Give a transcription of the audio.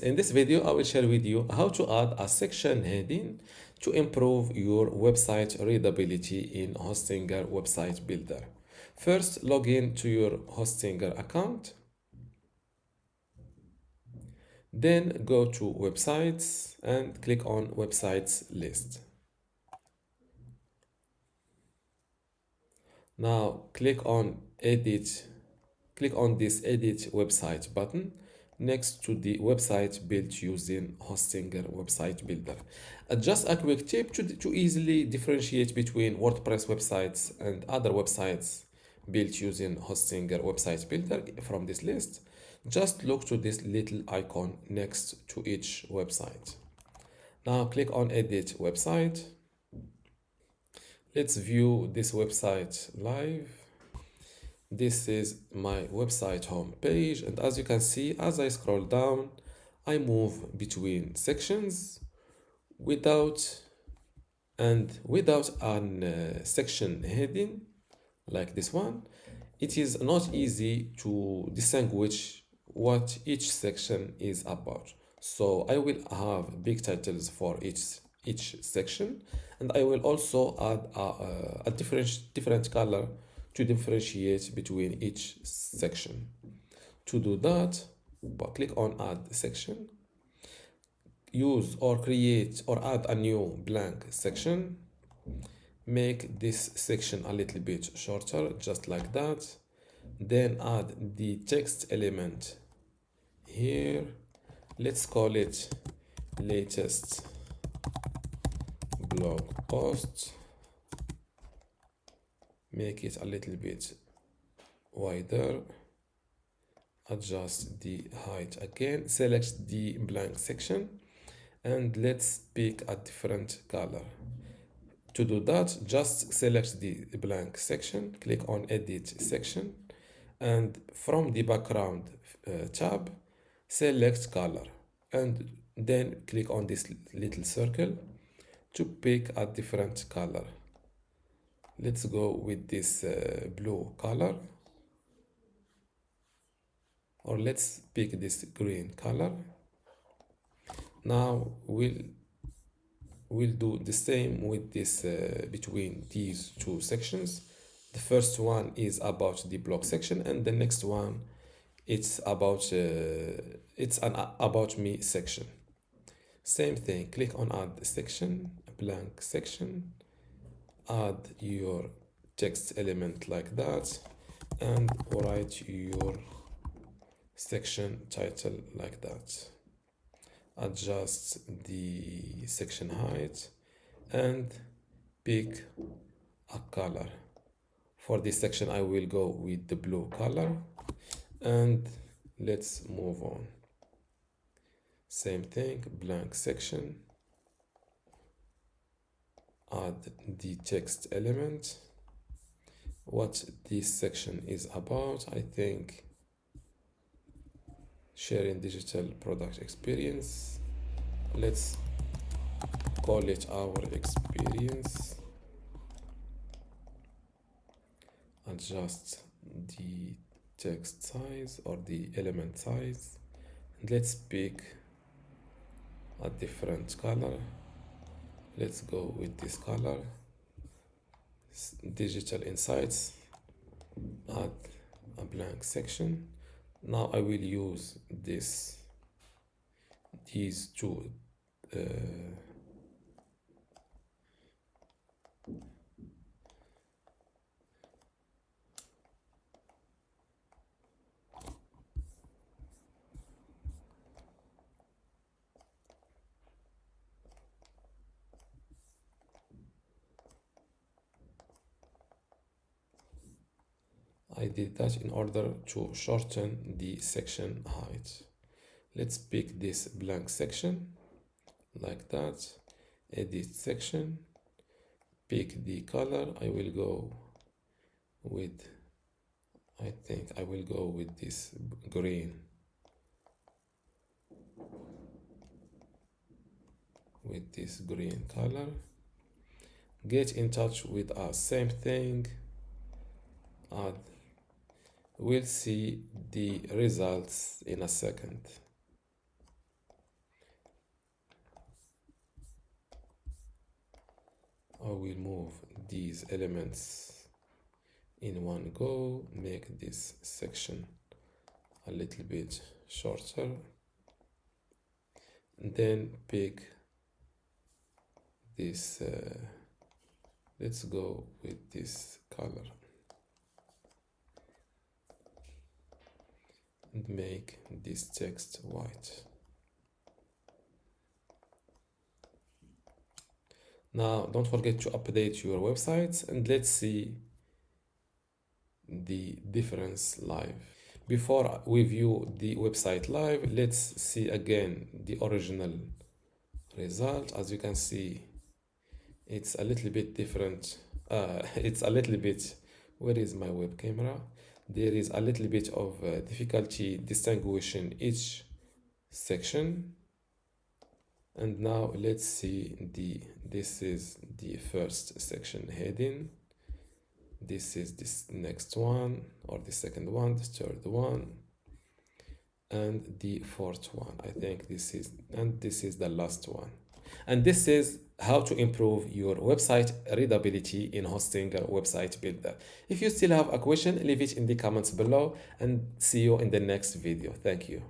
In this video, I will share with you how to add a section heading to improve your website readability in Hostinger Website Builder. First, log in to your Hostinger account. Then go to Websites and click on Websites list. Now click on this Edit Website button next to the website built using Hostinger Website Builder. Just a quick tip to easily differentiate between WordPress websites and other websites built using Hostinger Website Builder from this list. Just look to this little icon next to each website. Now click on Edit Website. Let's view this website live. This is my website home page, and as you can see, as I scroll down, I move between sections without an section heading like this one. It is not easy to distinguish what each section is about. So I will have big titles for each section, and I will also add a different color to differentiate between each section. To do that, click on Add Section. Use or create or add a new blank section. Make this section a little bit shorter, just like that. Then add the text element here. Let's call it latest blog post. Make it a little bit wider. Adjust the height again. Select the blank section and let's pick a different color. To do that, just select the blank section, click on Edit Section, and from the background tab, select color, and then click on this little circle to pick a different color. Let's go with this blue color, or let's pick this green color. Now we'll do the same with this between these two sections. The first one is about the blog section, and the next one it's about an about me section. Same thing, click on Add Section, blank section, add your text element like that, and write your section title like that. Adjust the section height and pick a color. For this section I will go with the blue color, and let's move on. Same thing, blank section, add the text element, what this section is about. I think sharing digital product experience. Let's call it our experience. Adjust the text size or the element size, and let's pick a different color. Let's go with this color. Digital insights, add a blank section. Now I will use these two I did that in order to shorten the section height. Let's pick this blank section like that, edit section, pick the color. I think I will go with this green, with this green color. Get in touch with us, same thing, add. We'll see the results in a second. will move these elements in one go, make this section a little bit shorter, and then pick this, let's go with this color and make this text white. Now don't forget to update your websites, and let's see the difference live. Before we view the website live, let's see again the original result. As you can see, it's a little bit different. It's a little bit, where is my web camera? There is a little bit of difficulty distinguishing each section. And now let's see this is the first section heading. This is this next one, or the second one, the third one, and the fourth one. I think this is, and this is the last one. And this is how to improve your website readability in hosting a website builder. If you still have a question, leave it in the comments below, and see you in the next video. Thank you.